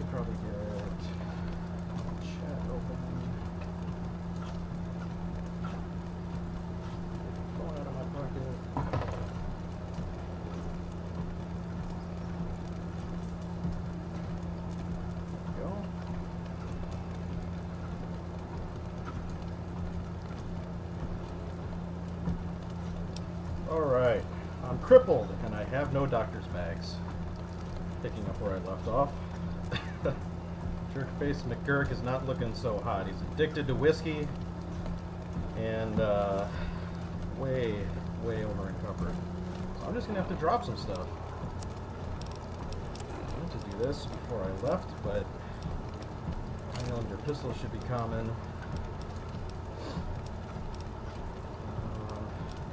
should probably get chat open. Phone out of my pocket. There we go. Alright, I'm crippled and I have no doctor's bags. Picking up where I left off. Jerkface McGurk is not looking so hot. He's addicted to whiskey and way over encumbered. So I'm just gonna have to drop some stuff. I meant to do this before I left, but I know your pistol should be common.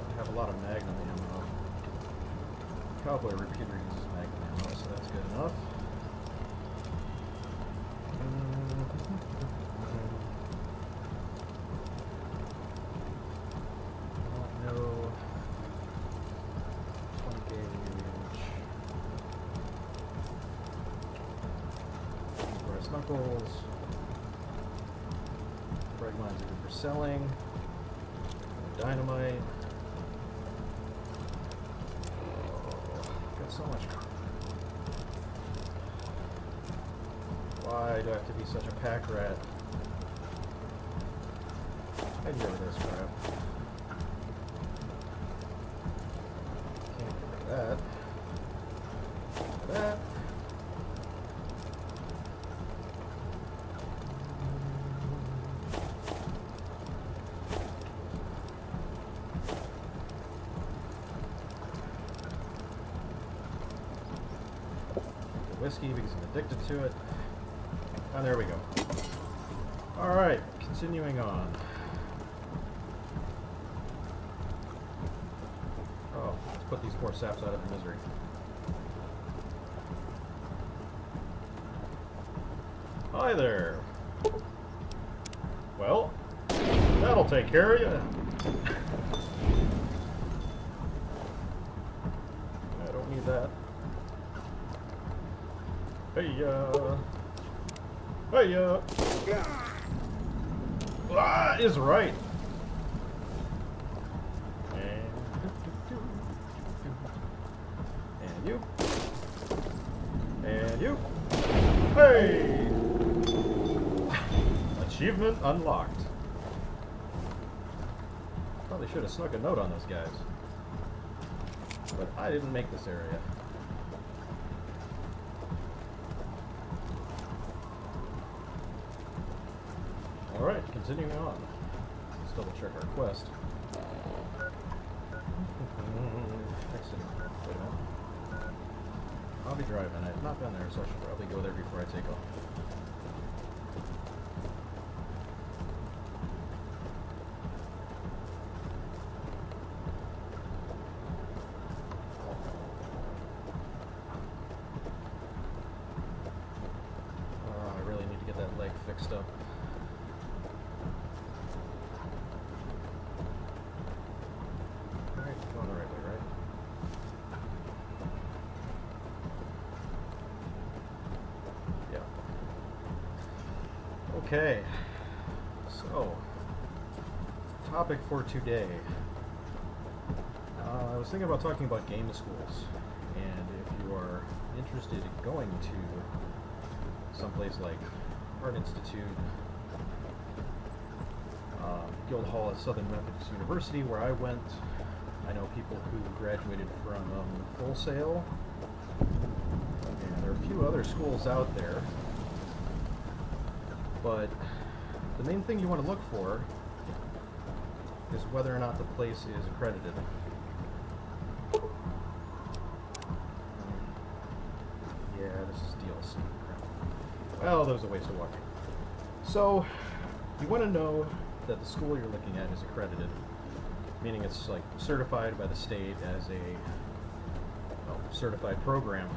I have a lot of Magnum ammo. Cowboy repeater uses Magnum ammo, so that's good enough. No 20 gauge. Brass knuckles. Brake lines are good for selling. Dynamite. So much. Why do I have to be such a pack rat? I deal with this crap. Can't get rid of that. That. Whiskey because I'm addicted to it. And there we go. Alright, continuing on. Oh, let's put these poor saps out of their misery. Hi there. Well, that'll take care of you. I don't need that. Hey, Ah, is right. And you. And you. Hey! Achievement unlocked. Probably should have snuck a note on those guys. But I didn't make this area. Alright, continuing on. Let's double check our quest. Exit. Wait a minute. I'll be driving. I've not been there, so I should probably go there before I take off. I really need to get that leg fixed up. Okay, so, topic for today. I was thinking about talking about game schools, and if you are interested in going to someplace like Art Institute, Guildhall at Southern Methodist University, where I went. I know people who graduated from Full Sail, and there are a few other schools out there. But the main thing you want to look for is whether or not the place is accredited. Yeah, this is DLC. Well, that was a waste of walking. So, you want to know that the school you're looking at is accredited, meaning it's like certified by the state as a certified program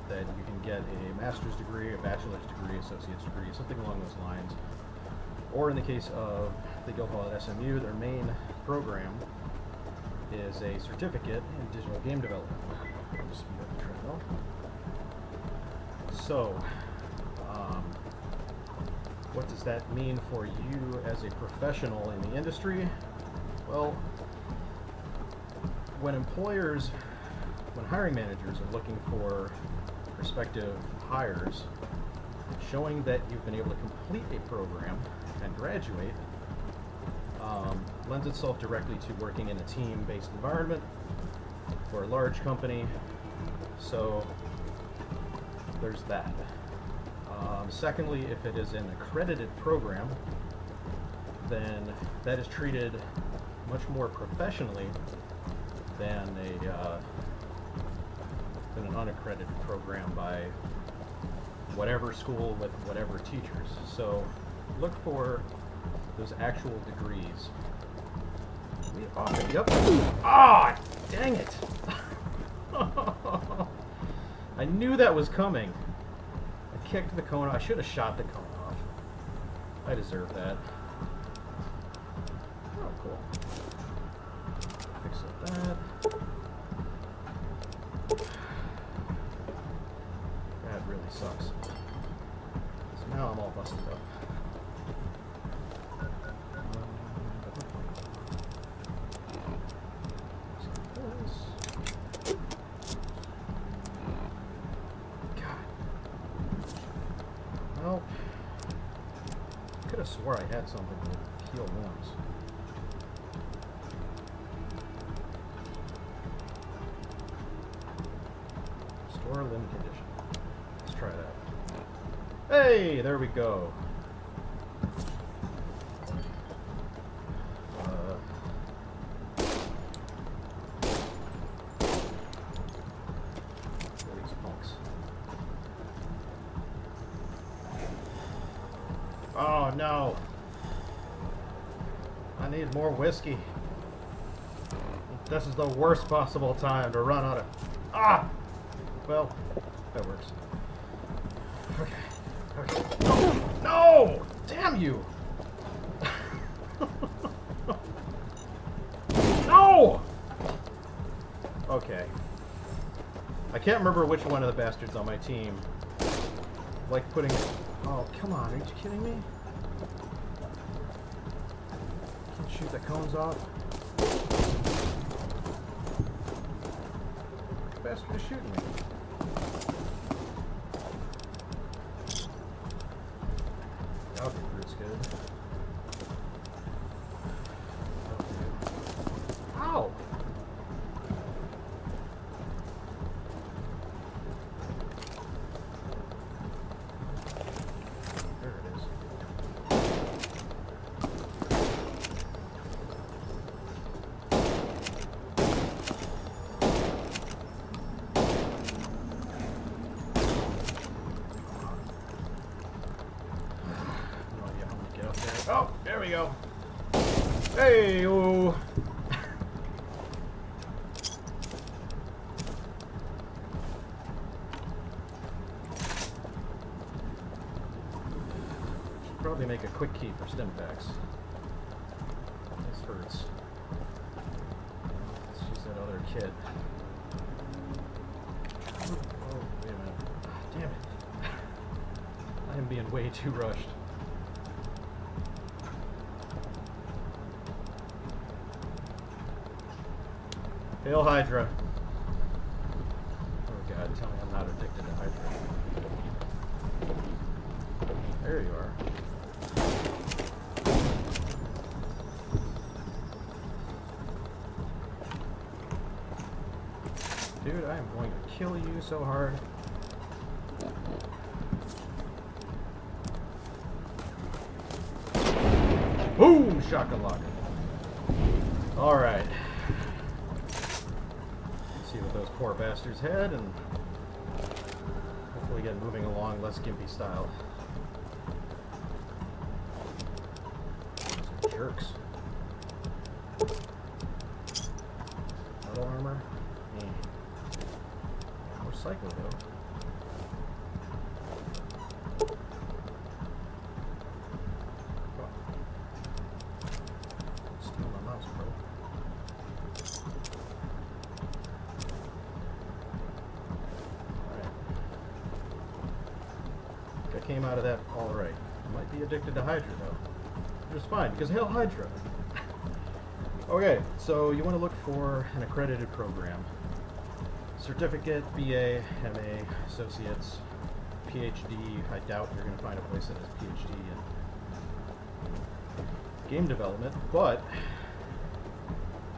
that you can get a master's degree, a bachelor's degree, associate's degree, something along those lines. Or in the case of the Guildhall at SMU, their main program is a certificate in digital game development. I'll just speed up the trail. So, What does that mean for you as a professional in the industry? Well, when hiring managers are looking for prospective hires, showing that you've been able to complete a program and graduate lends itself directly to working in a team-based environment for a large company. So there's that. Secondly, if it is an accredited program, then that is treated much more professionally than an unaccredited program by whatever school with whatever teachers. So look for those actual degrees. Yep. Ah, dang it! I knew that was coming. I kicked the cone. I should have shot the cone off. I deserve that. Oh, cool. Fix up that. That really sucks. So now I'm all busted up. Well, I could have swore I had something to heal wounds. Restore limb condition. Let's try that. Hey, there we go. These punks. Oh no! I need more whiskey. This is the worst possible time to run out of... Ah! Well, that works. Okay. Okay. No! Damn you! No! Okay. I can't remember which one of the bastards on my team like putting... Oh, come on, are you kidding me? Can't shoot the cones off. Which bastard is shooting me? Okay, fruit's good. Ow! Oh, there we go. Hey, oh. Should probably make a quick key for stim packs. This hurts. Let's use that other kit. Oh, wait a minute. Damn it. I am being way too rushed. Hail Hydra. Oh god, tell me I'm not addicted to Hydra. There you are. Dude, I am going to kill you so hard. Boom! Shakalaka. Alright. See what those poor bastards had, and hopefully get moving along less gimpy style. Some jerks. Metal armor? More psycho though. Steal my mouse, bro. came out of that all right. You might be addicted to Hydra though. Which is fine, because hail Hydra! Okay, so you want to look for an accredited program. Certificate, BA, MA, Associates, PhD. I doubt you're going to find a place that has PhD in game development, but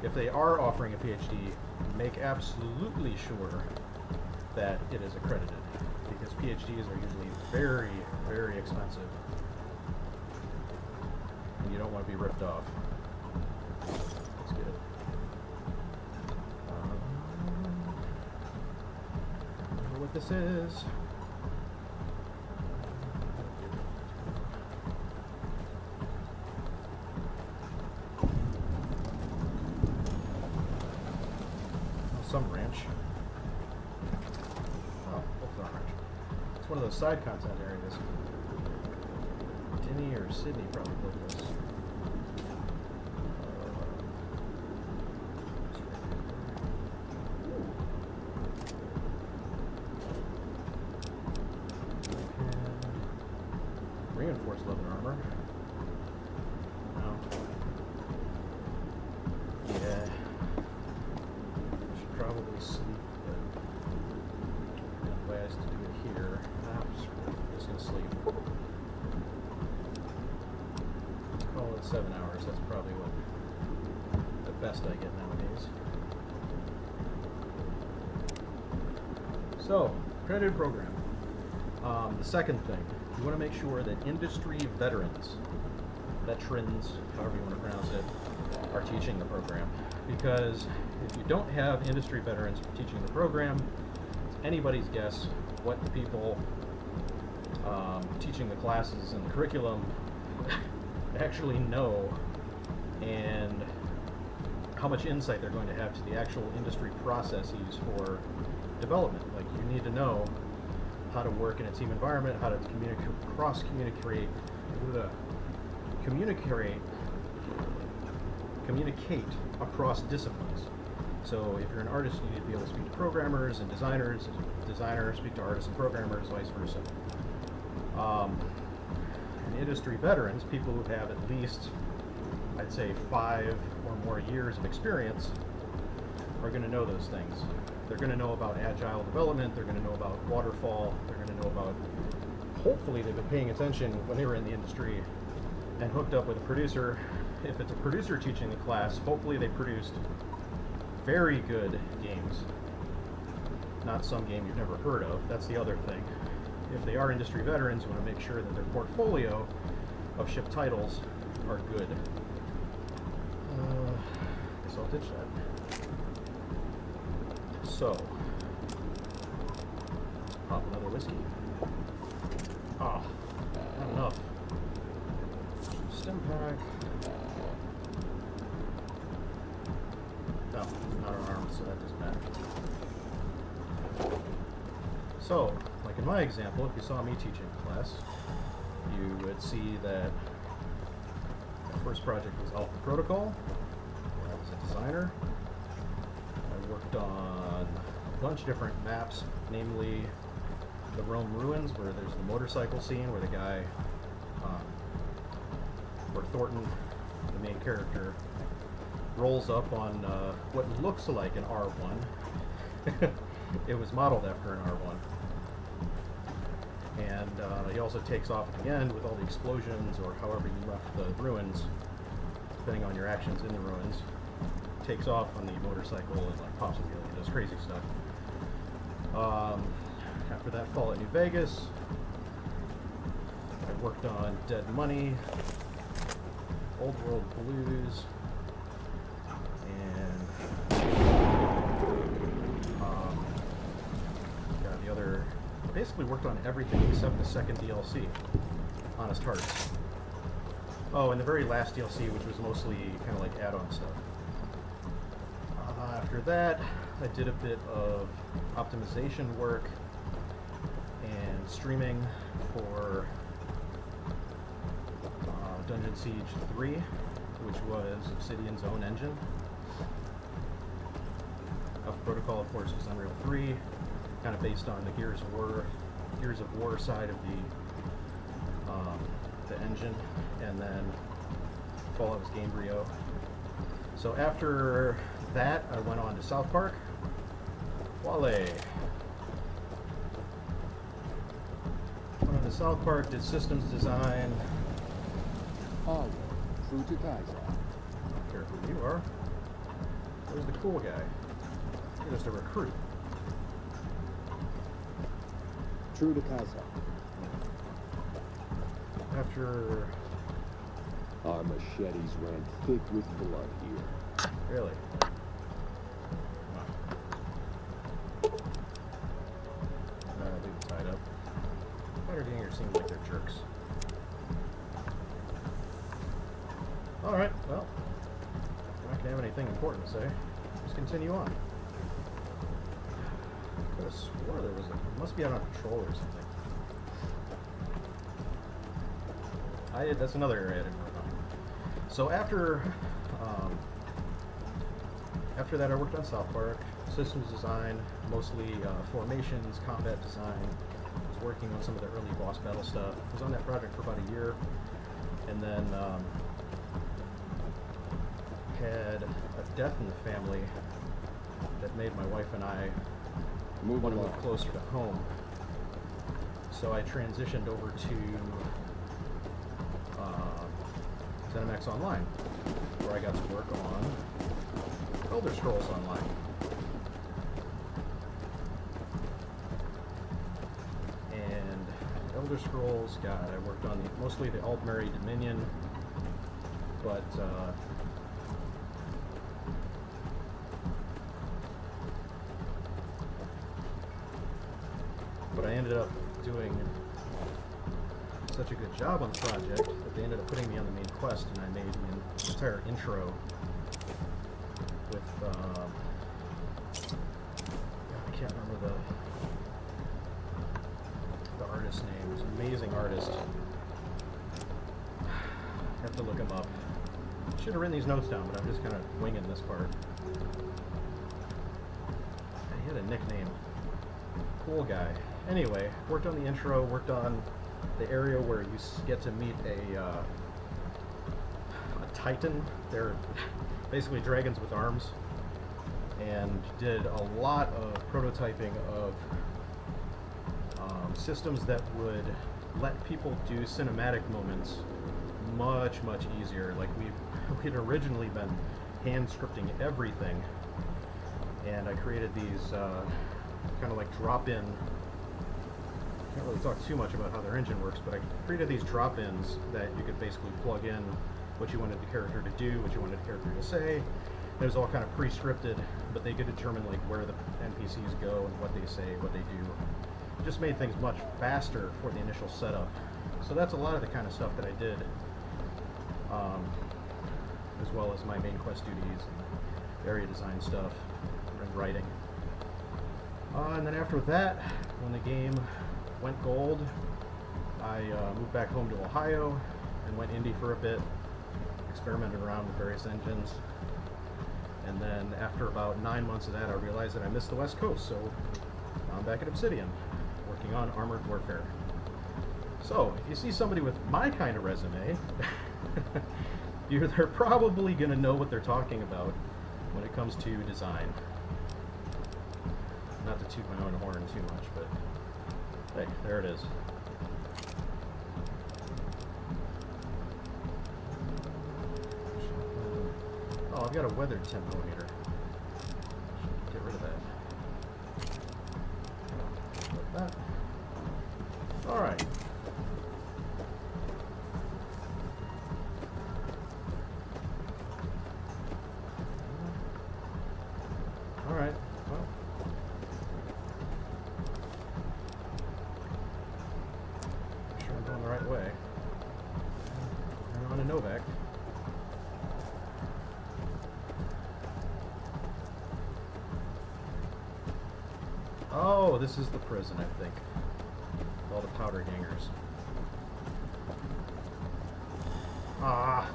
if they are offering a PhD, make absolutely sure that it is accredited, because PhDs are usually very, very expensive, and you don't want to be ripped off. Let's get it. I don't know what this is. Some ranch. Oh, Wolfdog Ranch. It's one of those side content areas. Denny or Sydney probably built this. Reinforced leather armor. No. Yeah. Probably sleep, but the way I used to do it here. I'm just gonna sleep. Call it 7 hours. That's probably what the best I get nowadays. So, accredited program. The second thing, you want to make sure that industry veterans, however you want to pronounce it, are teaching the program. Because if you don't have industry veterans teaching the program, it's anybody's guess what the people teaching the classes and the curriculum actually know, and how much insight they're going to have to the actual industry processes for development. Like, you need to know how to work in a team environment, how to communicate across disciplines. So if you're an artist, you need to be able to speak to programmers and designers. As a designer, speak to artists and programmers, vice versa. And industry veterans, people who have at least, I'd say, 5 or more years of experience, are going to know those things. They're going to know about agile development, they're going to know about waterfall, they're going to know about, hopefully they've been paying attention when they were in the industry and hooked up with a producer. If it's a producer teaching the class, hopefully they produced very good games. Not some game you've never heard of. That's the other thing. If they are industry veterans, you want to make sure that their portfolio of shipped titles are good. Guess I'll ditch that. So, pop another whiskey. Ah, not enough. Stem pack. No, not unarmed, so that doesn't matter. So, like in my example, if you saw me teaching a class, you would see that my first project was Alpha Protocol, where I was a designer. I worked on a bunch of different maps, namely the Rome Ruins, where there's the motorcycle scene where the guy, where Thornton, the main character, rolls up on what looks like an R1. It was modeled after an R1. And he also takes off at the end with all the explosions, or however you left the ruins, depending on your actions in the ruins. Takes off on the motorcycle and like pops a wheel and does crazy stuff. After that, Fallout New Vegas. I worked on Dead Money, Old World Blues, and yeah, the other. Basically worked on everything except the second DLC, Honest Hearts. Oh, and the very last DLC, which was mostly kind of like add-on stuff. After that, I did a bit of optimization work and streaming for Dungeon Siege 3, which was Obsidian's own engine. Alpha Protocol, of course, was Unreal 3, kind of based on the Gears of War side of the the engine, and then Fallout was Gamebryo. So after that, I went on to South Park. Wale. Went on to South Park, did systems design. Oh, true to Kaiser. I don't care who you are. Where's the cool guy? You're just a recruit. True to Kaiser. After... Our machetes ran thick with blood here. Really? Leave it tied up. Powder Gangers seem like they're jerks. Alright, well, I'm not going to have anything important to say. Let's continue on. I could have swore there was a... must be out on patrol or something. That's another area I didn't work on. So after that I worked on South Park, systems design, mostly formations, combat design. I was working on some of the early boss battle stuff. I was on that project for about a year, and then had a death in the family that made my wife and I want to move closer to home. So I transitioned over to ZeniMax Online, where I got to work on Elder Scrolls Online. And Elder Scrolls, God, I worked on mostly the Altmeri Dominion, but I ended up doing such a good job on the project that they ended up putting me on the main quest, and I made the entire intro with I can't remember the artist's name. He's an amazing artist. I have to look him up. Should have written these notes down, but I'm just kind of winging this part. He had a nickname. Cool guy. Anyway, worked on the intro, worked on the area where you get to meet a titan. They're basically dragons with arms, and did a lot of prototyping of systems that would let people do cinematic moments much easier. Like we'd originally been hand scripting everything, and I created these kind of like drop-in. Can't really talk too much about how their engine works, but I created these drop-ins that you could basically plug in what you wanted the character to do, what you wanted the character to say. It was all kind of pre-scripted, but they could determine like where the NPCs go and what they say, what they do. It just made things much faster for the initial setup. So that's a lot of the kind of stuff that I did, as well as my main quest duties and area design stuff and writing. And then after that, when the game went gold, I moved back home to Ohio and went indie for a bit, experimented around with various engines, and then after about 9 months of that I realized that I missed the West Coast, so I'm back at Obsidian working on Armored Warfare. So if you see somebody with my kind of resume, they're probably going to know what they're talking about when it comes to design. Not to toot my own horn too much, but hey, there it is. Oh, I've got a weathered tempometer. Get rid of that. Like that. Alright. Alright, well. Sure I'm going the right way. I'm on to Novak. Oh, this is the prison, I think. All the powder gangers. Ah!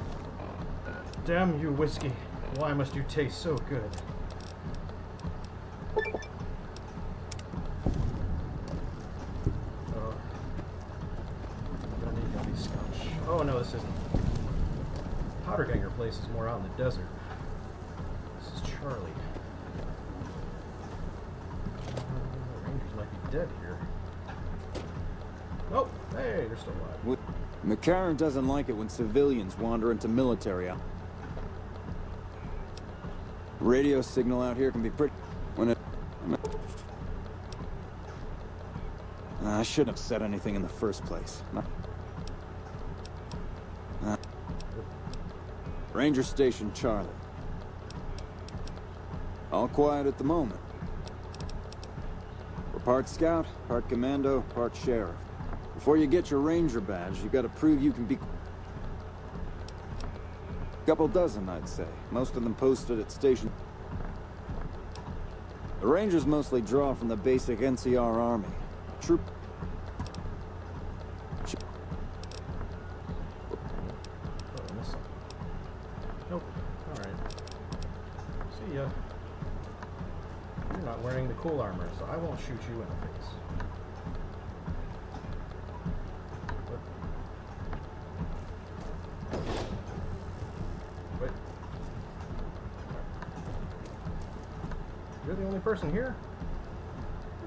Damn you, whiskey. Why must you taste so good? I'm gonna need Oh no, this isn't. Powderganger place is more out in the desert. This is Charlie. The Rangers might be dead here. Oh, hey, they're still alive. McCarran doesn't like it when civilians wander into military out. Radio signal out here can be pretty... I shouldn't have said anything in the first place. Ranger Station Charlie. All quiet at the moment. We're part scout, part commando, part sheriff. Before you get your ranger badge, you gotta prove you can be... Couple dozen, I'd say. Most of them posted at station... The rangers mostly draw from the basic NCR army. Troop... Nope. Alright. See ya. You're not wearing the cool armor, so I won't shoot you in the face. Wait. You're the only person here?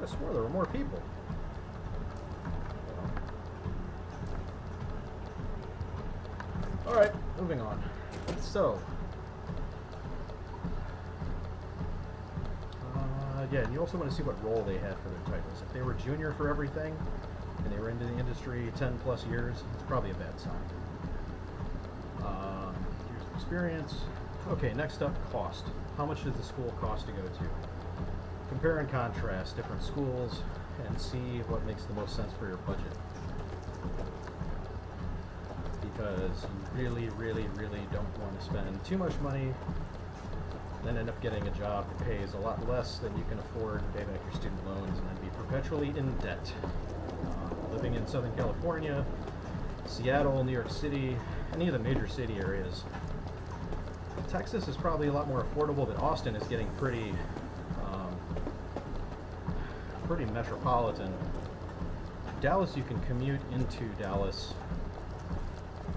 I swore there were more people. Alright, moving on. So, yeah, and you also want to see what role they had for their titles. If they were junior for everything, and they were into the industry 10 plus years, it's probably a bad sign. Years of experience. Okay, next up, cost. How much does the school cost to go to? Compare and contrast different schools and see what makes the most sense for your budget. Because you really, really, really don't want to spend too much money, then end up getting a job that pays a lot less than you can afford to pay back your student loans and then be perpetually in debt. Living in Southern California, Seattle, New York City, any of the major city areas, Texas is probably a lot more affordable, but Austin is getting pretty metropolitan. Dallas, you can commute into Dallas,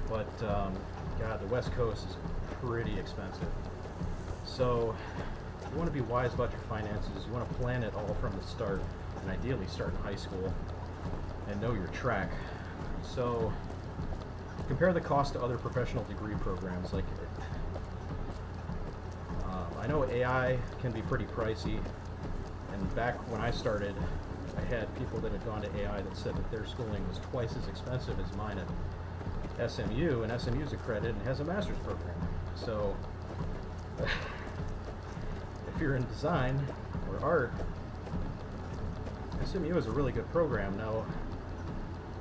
but God, the West Coast is pretty expensive. So you want to be wise about your finances. You want to plan it all from the start, and ideally start in high school and know your track. So compare the cost to other professional degree programs. Like, I know AI can be pretty pricey, and back when I started, I had people that had gone to AI that said that their schooling was twice as expensive as mine at SMU, and SMU's accredited and has a master's program. So if you're in design or art, SMU is a really good program. Now,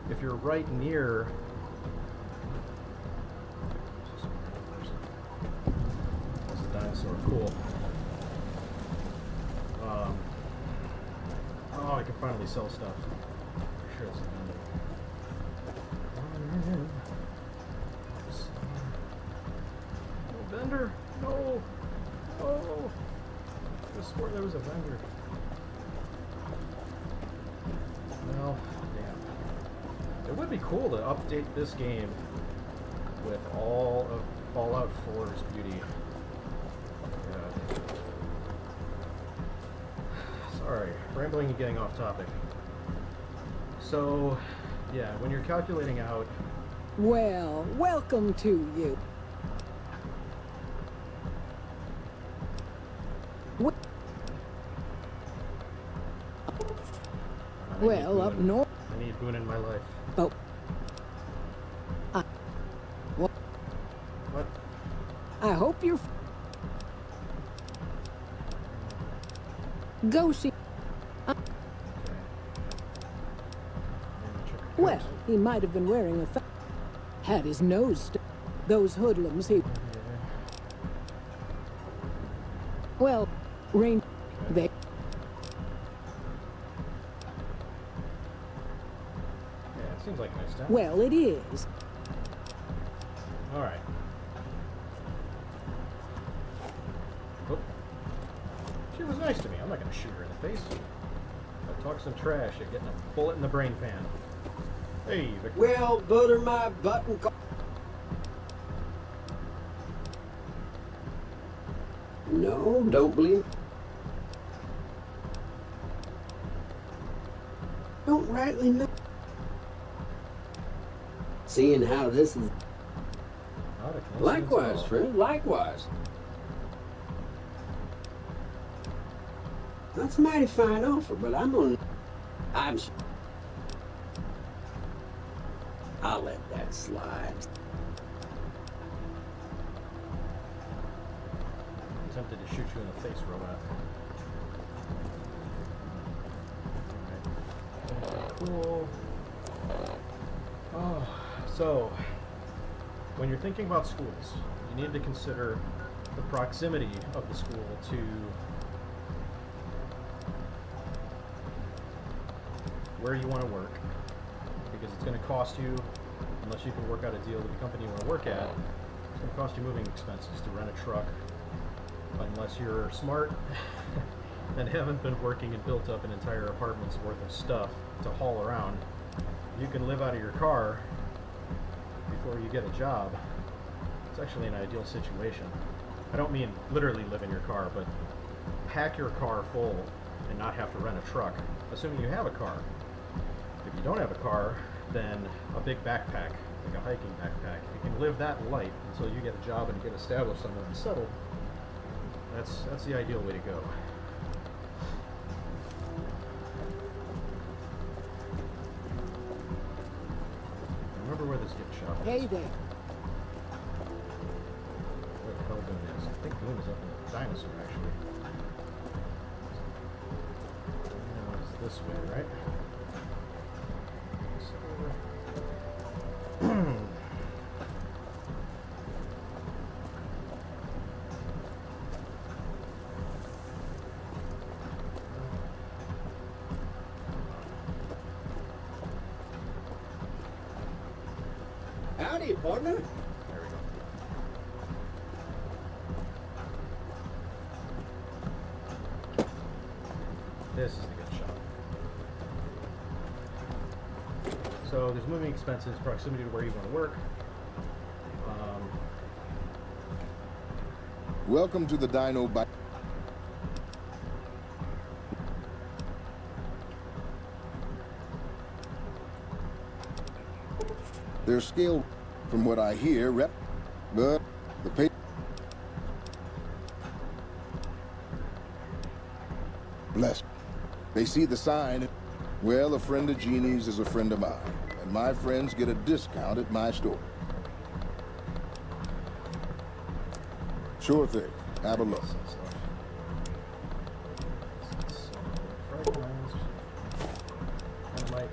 if you're right near... That's a dinosaur. Cool. Oh, I can finally sell stuff. I'm sure it's a vendor. No! Oh! I swore there was a vendor. Well, damn. It would be cool to update this game with all of Fallout 4's beauty. God. Sorry, rambling and getting off topic. So, yeah, when you're calculating out... Well, welcome to you. Well, up north. I need Boone in my life. Oh. What? What? I hope you're... Go see... Well, he might have been wearing a... Had his nose... Those hoodlums, he... Well, Rain... They... Seems like a nice town. Well, it is. Alright. Oh. She was nice to me. I'm not going to shoot her in the face. I talk some trash, you're getting a bullet in the brain pan. Hey, Victor. Well, butter my button. Oh, don't believe. Don't rightly know. Seeing how this is. Not a coincidence at Likewise, all. friend, likewise. That's a mighty fine offer, but I'll let that slide. I'm tempted to shoot you in the face, robot. Alright. Cool. Oh, so when you're thinking about schools, you need to consider the proximity of the school to where you want to work, because it's going to cost you, unless you can work out a deal with the company you want to work at, it's going to cost you moving expenses to rent a truck, unless you're smart and haven't been working and built up an entire apartment's worth of stuff to haul around. You can live out of your car before you get a job. It's actually an ideal situation. I don't mean literally live in your car, but pack your car full and not have to rent a truck, assuming you have a car. If you don't have a car, then a big backpack, like a hiking backpack. You can live that light until you get a job and get established somewhere and settled. That's the ideal way to go. Remember where this gift shop is. Hey there. Where the hell Boone is. I think Boone is up in the dinosaur, actually. It's this way, right? Howdy, partner. There we go. This is the good shop. So there's moving expenses, proximity to where you want to work. Welcome to the Dino Bike. Their scale, from what I hear, but the pay. Bless. They see the sign. Well, a friend of Jeannie's is a friend of mine, and my friends get a discount at my store. Sure thing. Have a look. Fragments. Dynamite.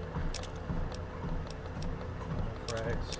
Frags.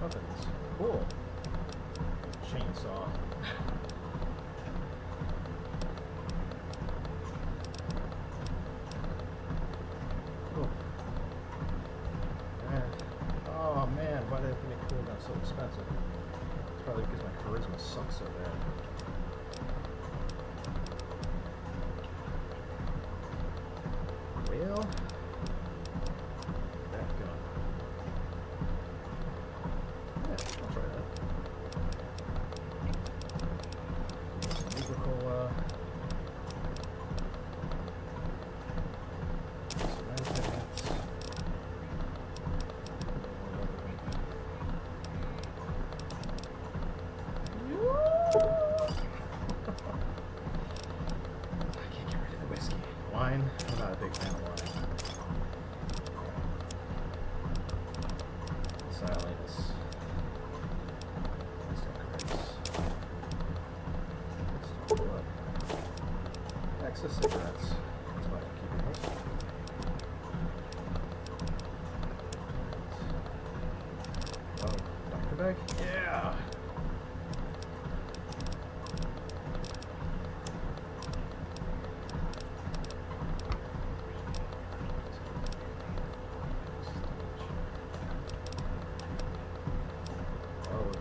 Weapons. Cool. Chainsaw. Cool. Man. Oh man, why did they make cool gun so expensive? It's Probably because my charisma sucks so bad. Well, that gun. Yeah, I'll try that. Nuka-Cola. Wine? I'm not a big fan of wine. Silence. Excess cigarettes. That's why I'm keeping those. Oh, Dr. Bag? Yeah!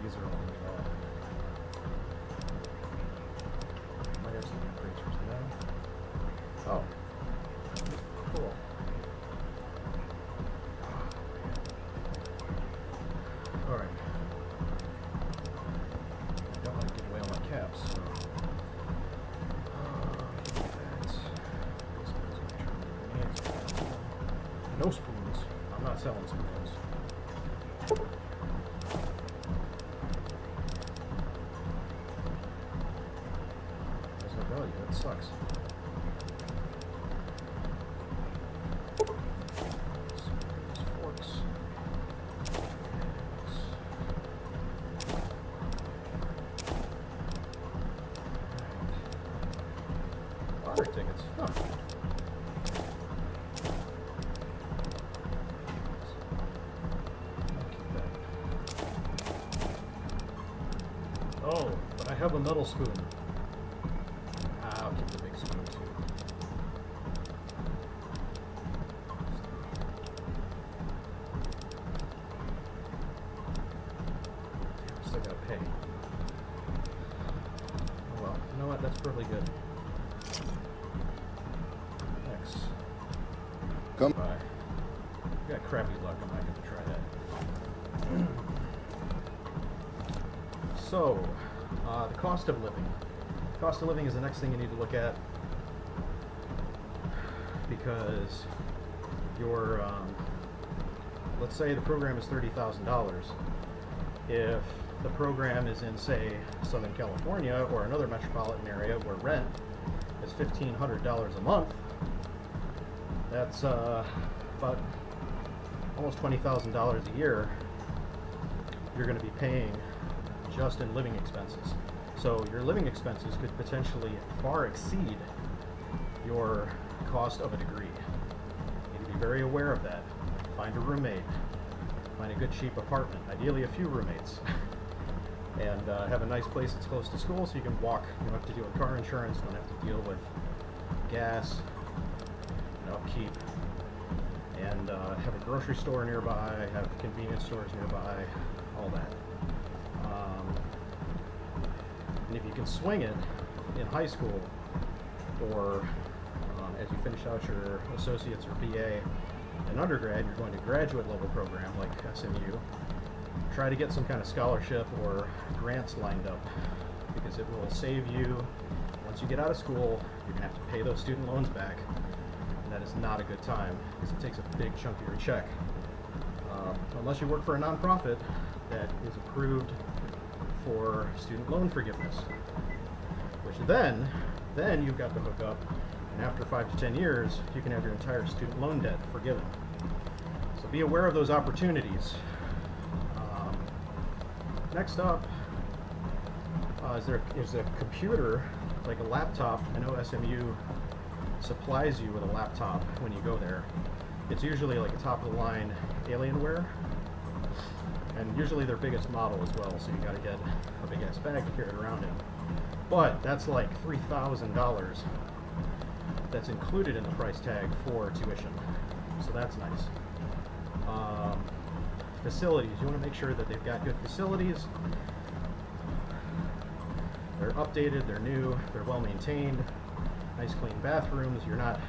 These are only, might have some creatures now. Oh. Cool. Alright. I don't want to give away all my caps, so... No spoons. I'm not selling spoons. That sucks. Forks. Water tickets. Huh. Oh, but I have a metal spoon. I'll keep the big spoon too. Still gotta pay. Oh well, you know what? That's probably good. Next. Come. Bye. You got crappy luck. I'm not gonna try that. So, the cost of living. Cost of living is the next thing you need to look at, because your, let's say the program is $30,000. If the program is in, say, Southern California or another metropolitan area where rent is $1,500 a month, that's about almost $20,000 a year you're going to be paying just in living expenses. So your living expenses could potentially far exceed your cost of a degree. You need to be very aware of that. Find a roommate. Find a good cheap apartment, ideally a few roommates. And have a nice place that's close to school so you can walk. You don't have to deal with car insurance, you don't have to deal with gas and upkeep. And have a grocery store nearby, have convenience stores nearby, all that. And if you can swing it in high school, or as you finish out your associates or BA in undergrad, you're going to graduate level program like SMU, try to get some kind of scholarship or grants lined up, because it will save you. Once you get out of school, you're going to have to pay those student loans back, and that is not a good time, because it takes a big chunk of your check. Unless you work for a nonprofit that is approved for student loan forgiveness, which then you've got to hook up, and after 5 to 10 years you can have your entire student loan debt forgiven. So be aware of those opportunities. Next up, is a computer, like a laptop. I know SMU supplies you with a laptop when you go there. It's usually like a top-of-the-line Alienware, and usually their biggest model as well, so you gotta get a big-ass bag to carry it around in. But that's like $3,000 that's included in the price tag for tuition, so that's nice. Facilities, you want to make sure that they've got good facilities. They're updated, they're new, they're well maintained, nice clean bathrooms. You're not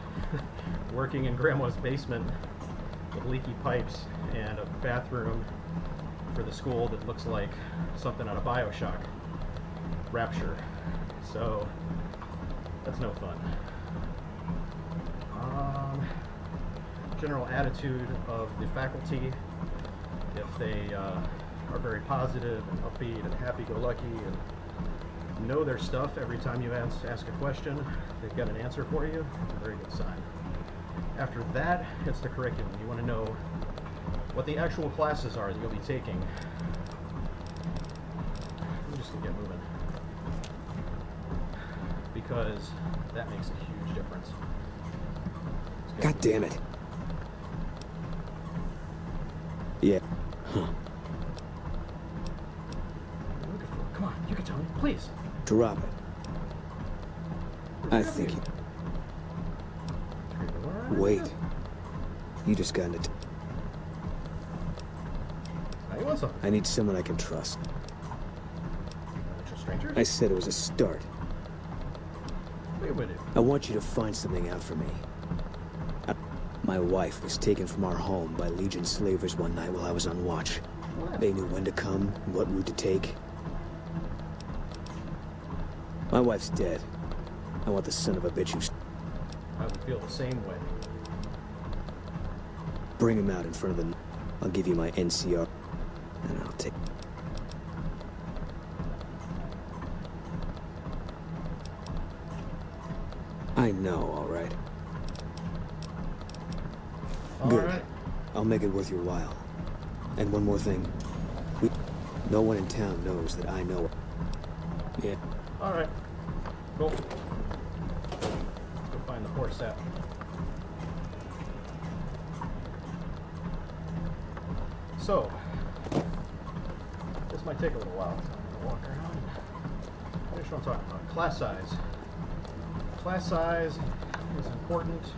working in grandma's basement with leaky pipes and a bathroom for the school that looks like something out of BioShock. Rapture. So that's no fun. General attitude of the faculty, if they are very positive and upbeat and happy-go-lucky and know their stuff every time you ask a question, they've got an answer for you, it's a very good sign. After that, it's the curriculum. You want to know what the actual classes are that you'll be taking. I'm just going to get moving, because that makes a huge difference. God damn it. Yeah. Huh. Looking for. Come on, you can tell me, please. Drop it. I think you... Wait. You just got into... Now you want something? I need someone I can trust. Strangers? I said it was a start. Wait a minute. I want you to find something out for me. My wife was taken from our home by Legion slavers one night while I was on watch. What? They knew when to come and what route to take. My wife's dead. I want the son of a bitch who's... I would feel the same way. Bring him out in front of the... I'll give you my NCR, and I'll take... I know, all right. Good. All right. I'll make it worth your while. And one more thing. No one in town knows that I know... Yeah. All right. Cool. Let's go find the poor sap. So, this might take a little while. So I'm gonna walk around. I just want to talk about class size. Class size is important.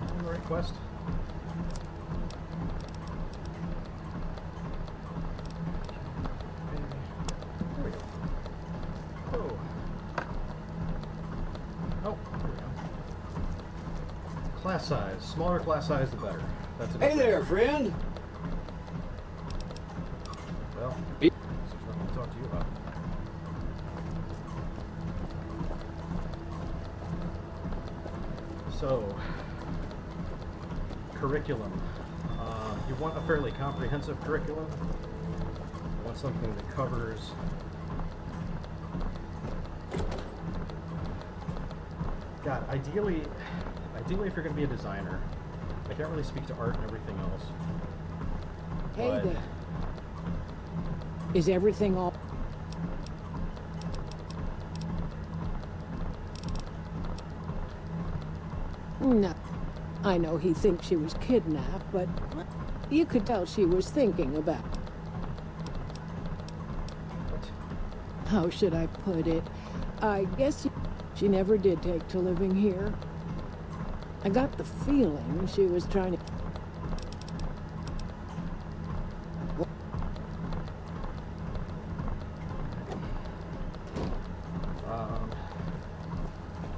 On the right quest. There we go. Oh. Oh, there we go. Class size. Smaller class size, the better. That's Hey there, friend. Well, there's nothing to talk to you about. So, curriculum. You want a fairly comprehensive curriculum. You want something that covers God, ideally if you're going to be a designer, I can't really speak to art and everything else. Hey but there. Is everything all... No. I know he thinks she was kidnapped, but you could tell she was thinking about... How should I put it? I guess she never did take to living here. I got the feeling she was trying to...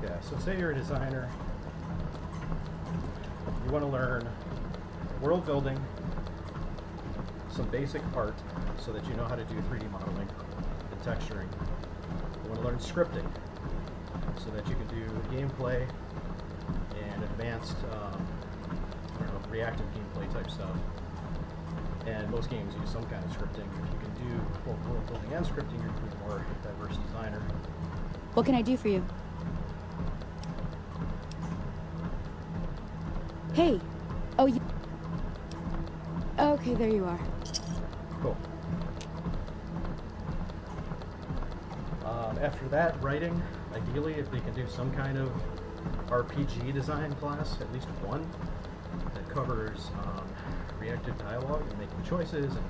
Yeah, so say you're a designer. You want to learn world building, some basic art so that you know how to do 3D modeling and texturing. You want to learn scripting so that you can do gameplay and advanced, reactive gameplay type stuff. And most games use some kind of scripting. If you can do both world building and scripting, you're going to be a more diverse designer. What can I do for you? Hey! Oh, you... Okay, there you are. Cool. After that, writing. Ideally, if they can do some kind of RPG design class, at least one, that covers reactive dialogue and making choices, and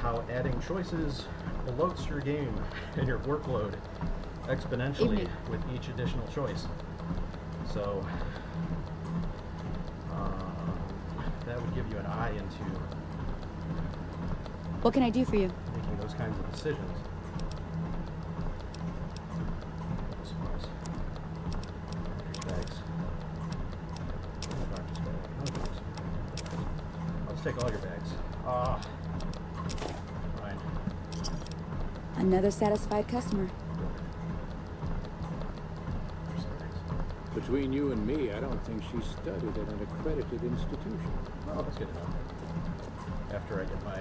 how adding choices bloats your game and your workload exponentially with each additional choice. So, that would give you an eye into What can I do for you? making those kinds of decisions. Let's take all your bags. Ah. Fine. Another satisfied customer. Between you and me, I don't think she studied at an accredited institution. Oh, that's good to know. After I get my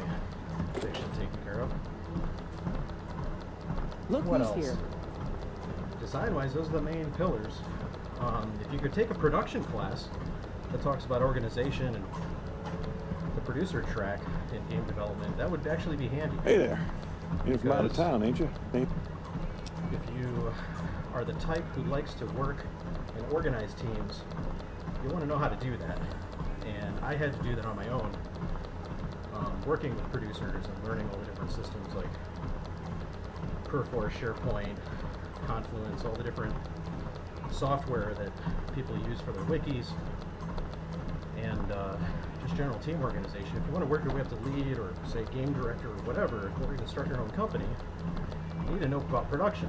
station taken care of. Look What who's else? here. Design-wise, those are the main pillars. If you could take a production class that talks about organization and the producer track in game development, that would actually be handy. Hey there. You're from out of Because town, ain't you? if you are the type who likes to work and organize teams, you want to know how to do that. And I had to do that on my own, working with producers and learning all the different systems like Ep.4, SharePoint, Confluence, all the different software that people use for their wikis, and just general team organization. If you want to work your way up to lead or say game director or whatever, or even start your own company, you need to know about production.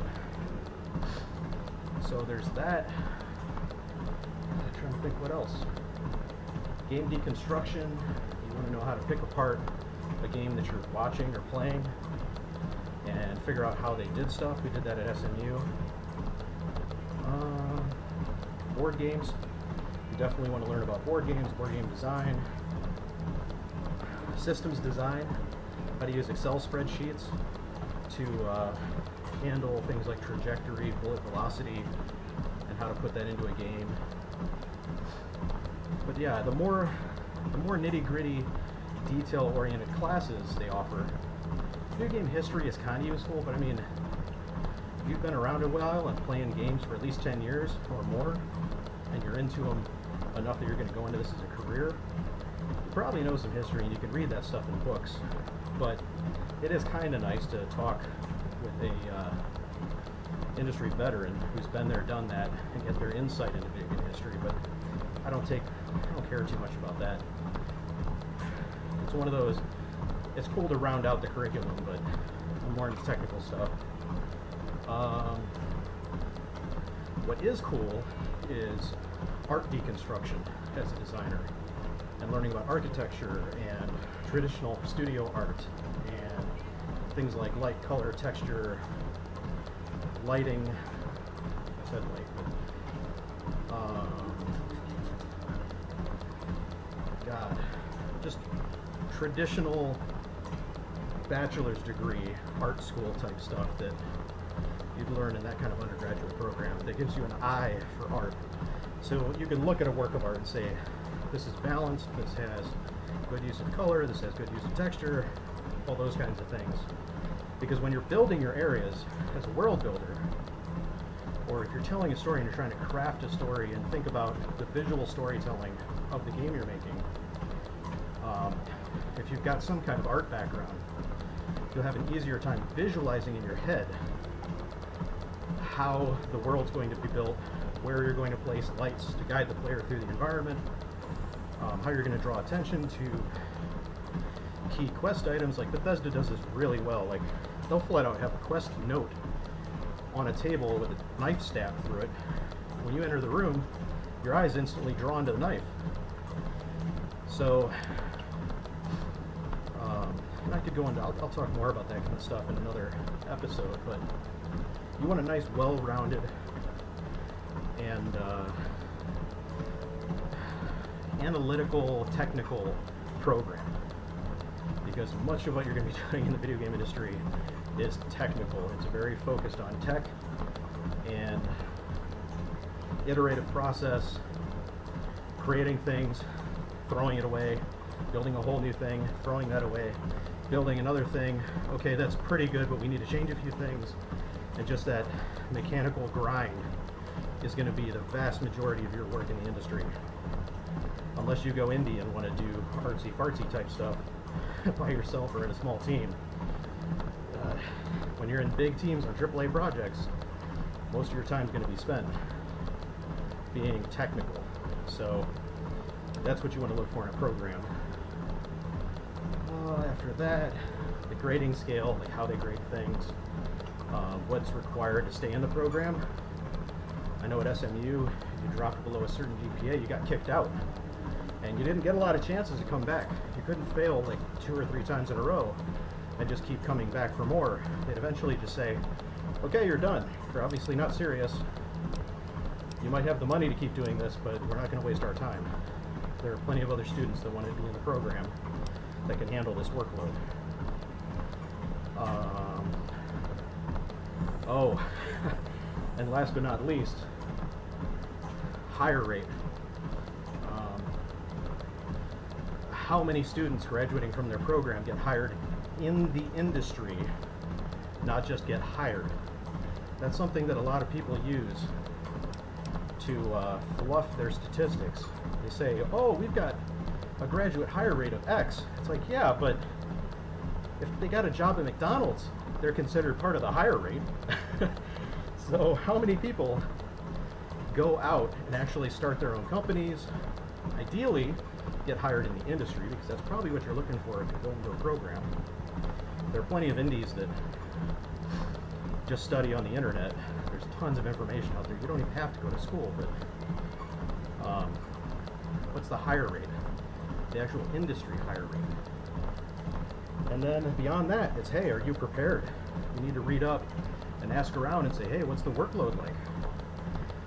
So there's that. I'm trying to think what else. Game deconstruction. You want to know how to pick apart a game that you're watching or playing and figure out how they did stuff. We did that at SMU. Board games. You definitely want to learn about board games, board game design, systems design, how to use Excel spreadsheets to handle things like trajectory, bullet velocity, and how to put that into a game. But yeah, the more nitty-gritty, detail-oriented classes they offer. Video game history is kind of useful, but I mean, if you've been around a while and playing games for at least 10 years or more, and you're into them enough that you're going to go into this as a career, you probably know some history and you can read that stuff in books. But it is kind of nice to talk with a industry veteran who's been there, done that, and get their insight into video game history. But I don't care too much about that. It's one of those, it's cool to round out the curriculum, but I'm more into technical stuff. What is cool is art deconstruction as a designer, and learning about architecture and traditional studio art and things like light, color, texture, lighting. I said light, but God, just traditional bachelor's degree art school type stuff that you'd learn in that kind of undergraduate program that gives you an eye for art. So you can look at a work of art and say, this is balanced, this has good use of color, this has good use of texture, all those kinds of things. Because when you're building your areas as a world builder, or if you're telling a story and you're trying to craft a story and think about the visual storytelling of the game you're making, if you've got some kind of art background, you'll have an easier time visualizing in your head how the world's going to be built, where you're going to place lights to guide the player through the environment, how you're going to draw attention to key quest items. Like Bethesda does this really well. Like they'll flat out have a quest note on a table with a knife stabbed through it. When you enter the room, your eyes instantly drawn to the knife. So, and I could go into, I'll talk more about that kind of stuff in another episode, but you want a nice, well-rounded and analytical, technical program, because much of what you're going to be doing in the video game industry is technical. It's very focused on tech and iterative process, creating things, throwing it away, building a whole new thing, throwing that away, building another thing. Okay, that's pretty good, but we need to change a few things. And just that mechanical grind is going to be the vast majority of your work in the industry. Unless you go indie and want to do artsy-fartsy type stuff by yourself or in a small team. When you're in big teams on AAA projects, most of your time is going to be spent being technical. So that's what you want to look for in a program. After that, the grading scale, like how they grade things, what's required to stay in the program. I know at SMU, if you dropped below a certain GPA, you got kicked out. And you didn't get a lot of chances to come back. You couldn't fail like 2 or 3 times in a row and just keep coming back for more. They'd eventually just say, okay, you're done. You're obviously not serious. You might have the money to keep doing this, but we're not going to waste our time. There are plenty of other students that want to be in the program that can handle this workload. Oh, and last but not least, hire rate. How many students graduating from their program get hired in the industry, not just get hired? That's something that a lot of people use to fluff their statistics. They say, oh, we've got a graduate hire rate of X. It's like, yeah, but if they got a job at McDonald's, they're considered part of the hire rate. So how many people go out and actually start their own companies, ideally get hired in the industry, because that's probably what you're looking for if you go into a program. There are plenty of indies that just study on the internet. There's tons of information out there. You don't even have to go to school, but what's the hire rate? The actual industry hire rate. And then beyond that, it's, hey, are you prepared? You need to read up and ask around and say, hey, what's the workload like?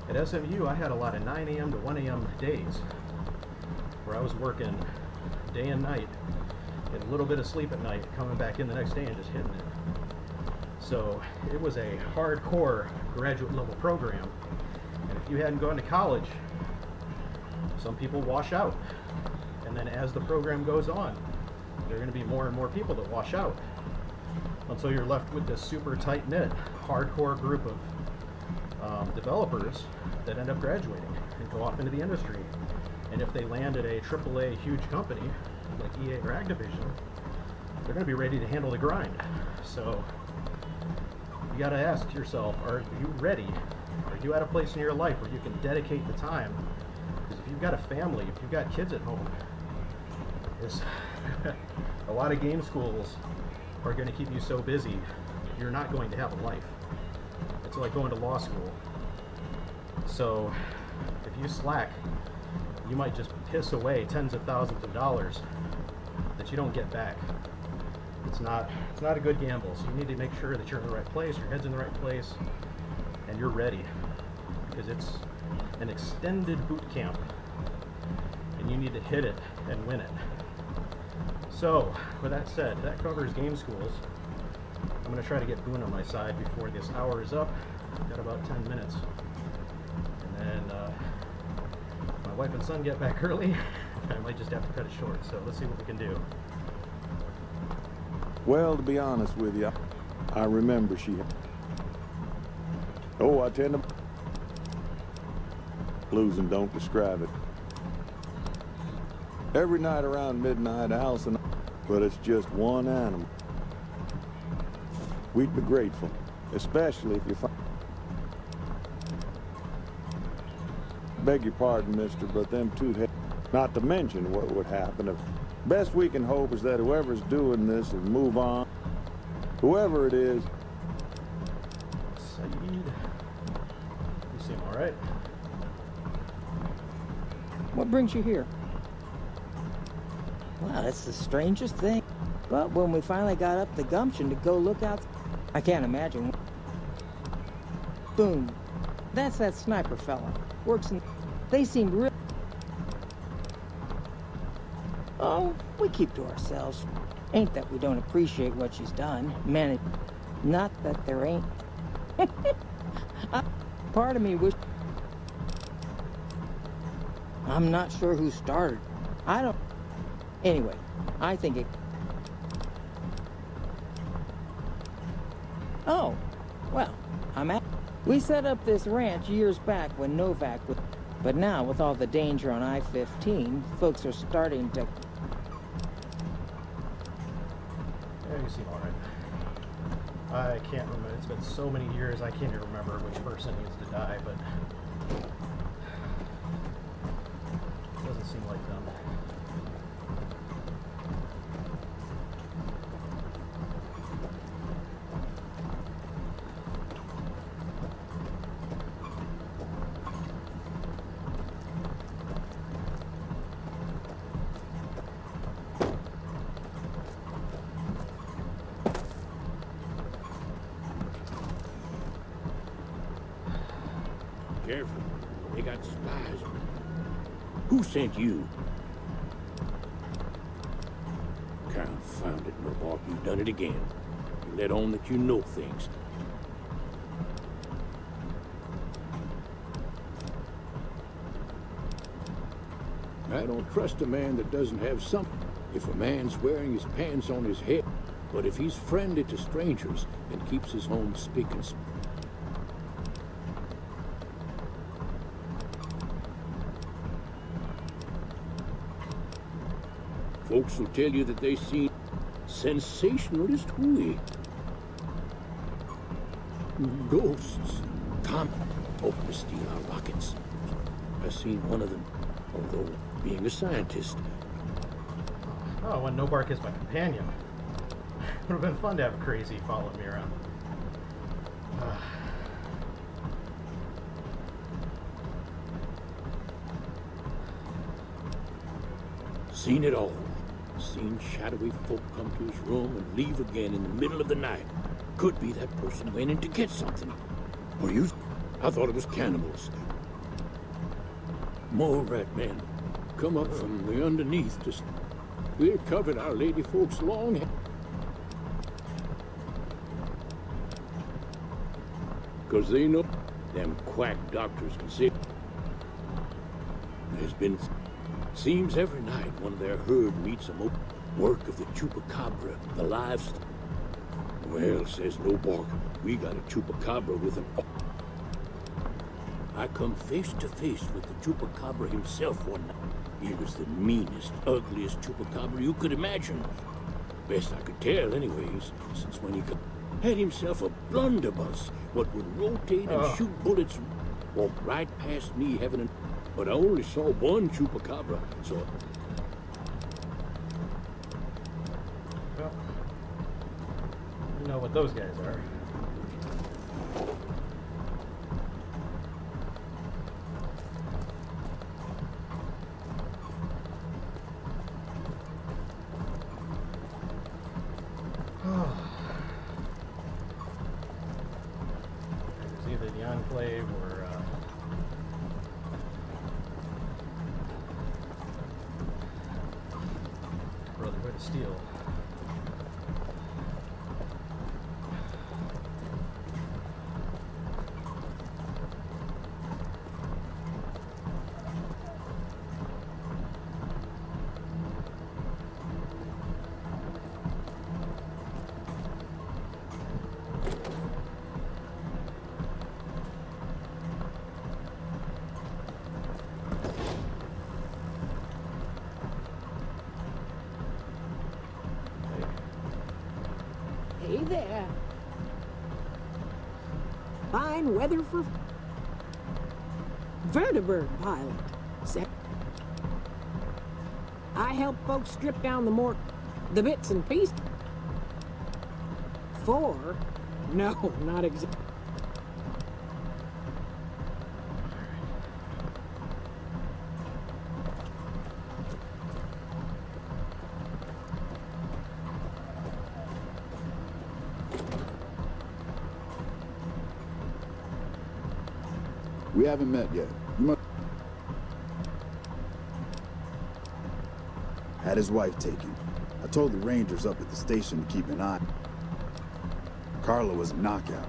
At SMU, I had a lot of 9 a.m. to 1 a.m. days where I was working day and night, getting a little bit of sleep at night, coming back in the next day and just hitting it. So it was a hardcore graduate level program. And if you hadn't gone to college, some people wash out. And then as the program goes on, there are going to be more and more people that wash out until you're left with this super tight-knit, hardcore group of developers that end up graduating and go off into the industry. And if they land at a AAA huge company like EA or Activision, they're going to be ready to handle the grind. So you got to ask yourself, are you ready? Are you at a place in your life where you can dedicate the time? Because if you've got a family, if you've got kids at home, a lot of game schools are going to keep you so busy, you're not going to have a life. It's like going to law school. So if you slack, you might just piss away tens of thousands of dollars that you don't get back. It's not a good gamble. So you need to make sure that you're in the right place, your head's in the right place, and you're ready. Because it's an extended boot camp, and you need to hit it and win it. So, with that said, that covers game schools. I'm going to try to get Boone on my side before this hour is up. I've got about 10 minutes. And then my wife and son get back early. I might just have to cut it short, so let's see what we can do. Well, to be honest with you, I remember she... Oh, I tend to... Losing don't describe it. Every night around midnight, Allison... But it's just one animal. We'd be grateful, especially if you find... Beg your pardon, mister, but them two... Not to mention what would happen if... Best we can hope is that whoever's doing this will move on. Whoever it is... Saeed, you seem all right. What brings you here? Well, that's the strangest thing. But when we finally got up the gumption to go look out, I can't imagine. Boom. That's that sniper fella. Works in... They seem real... Oh, we keep to ourselves. Ain't that we don't appreciate what she's done. Man, not that there ain't... Part of me wish... I'm not sure who started. I don't... Anyway, I think it... Oh, well, I'm at... We set up this ranch years back when Novak was... But now, with all the danger on I-15, folks are starting to... Yeah, you seem all right. I can't remember. It's been so many years, I can't even remember which person needs to die, but... It doesn't seem like them. careful. They got spies. Who sent you? Confound it, Murbark, you done it again. You let on that you know things. I don't trust a man that doesn't have something. If a man's wearing his pants on his head, but if he's friendly to strangers and keeps his home spick and span. Folks will tell you that they see sensationalist hooey. Ghosts. Come, hoping to steal our rockets. I seen one of them, although being a scientist. Oh, when Nobark is my companion. Would have been fun to have a crazy follow me around. Seen it all. Seen shadowy folk come to his room and leave again in the middle of the night. Could be that person went in to get something. Or you... I thought it was cannibals. Mole rat men. Come up from the underneath to... They covered our lady folks' long hair. Because they know them quack doctors can say. There's been... Seems every night one of their herd meets some work of the chupacabra, the livestock. Well, says Nobark, we got a chupacabra with him. I come face to face with the chupacabra himself one night. He was the meanest, ugliest chupacabra you could imagine. Best I could tell, anyways, since when he had himself a blunderbuss, what would rotate and shoot bullets, walked right past me, having an... But I only saw one chupacabra, so... Well, you know what those guys are. There's either the Enclave or... Brotherhood of Steel. Hey there. Fine weather for vertibird pilot. I help folks strip down the bits and pieces. 4? No, not exactly. We haven't met yet. You must... Had his wife taken. I told the Rangers up at the station to keep an eye. Carla was a knockout.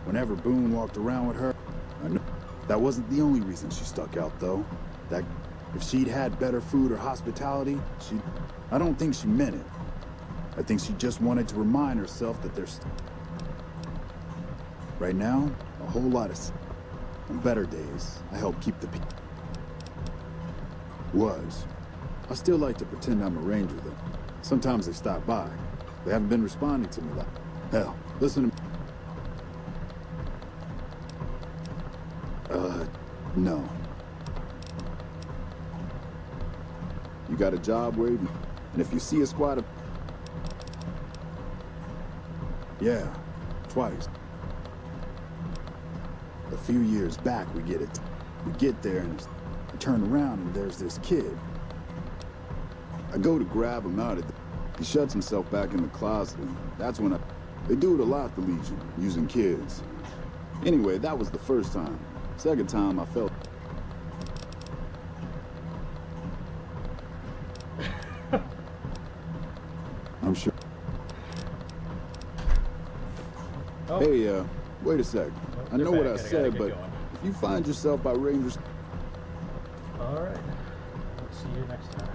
Whenever Boone walked around with her, I knew that wasn't the only reason she stuck out, though. That if she'd had better food or hospitality, I don't think she meant it. I think she just wanted to remind herself that there's... Right now, a whole lot of... On better days, I help keep the people. I still like to pretend I'm a ranger, though. Sometimes they stop by. They haven't been responding to me like... Hell, listen to me. No. You got a job, Wade? And if you see a squad of... Yeah, twice. A few years back, we get it. We get there and I turn around and there's this kid. I go to grab him out of the... He shuts himself back in the closet and that's when They do it a lot, the Legion, using kids. Anyway, that was the first time. Second time, I felt... I'm sure... Oh. Hey, wait a sec. I know what I I said, but going. if you find yourself by Rangers... All right. Let's see you next time.